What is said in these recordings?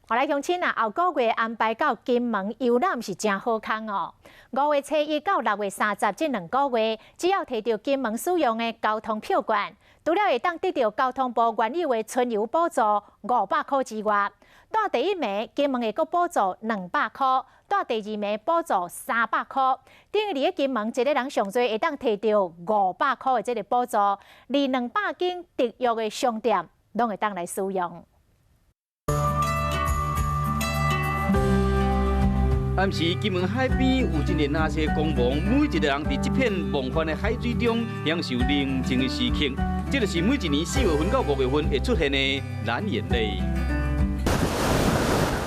我来乡亲啊，后个月安排到金门游览是真好康哦。5月初1到6月30这2个月，只要摕到金门使用的交通票券，除了会当得到交通部原有的春游补助500块之外，带第一名金门会阁补助200块，带第2名补助300块。等于伫金门一个人上最会当摕到500块的这个补助，而200间特约的商店拢会当来使用。 暗时，金门海边有一个那些光芒，每一个人伫这片梦幻的海水中享受宁静的时刻。这就是每一年4月份到5月份会出现的蓝眼泪。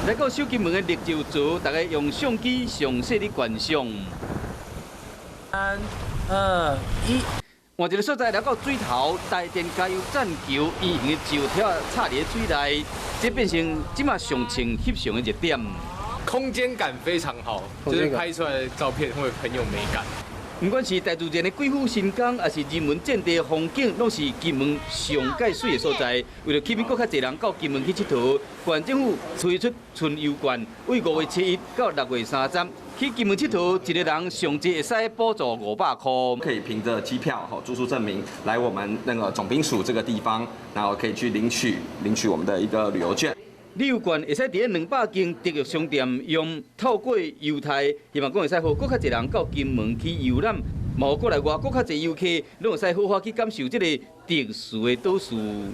来到小金门的绿洲座，大家用相机详细的观赏。3、2、1。换一个所在，来到水头，台电加油站球圆形的石条插伫水内，这变成即马上称翕相的热点。 空间感非常好，就是拍出来的照片会很有美感。不管是台自然的鬼斧神工，还是人文战地的风景，拢是金门上界水的所在。为了吸引更较侪人到金门去佚佗，县政府推出春游券，为5月初1到6月30去金门佚佗，一个人上济会使补助500块。可以凭着机票、住宿证明来我们那个总兵署这个地方，然后可以去领取我们的一个旅游券。 旅游券会使伫咧200间特约商店用透过优待，希望讲会使互更较侪人到金门去游览，嘛，过来外更较侪游客，拢会使好好去感受这个特殊的岛屿。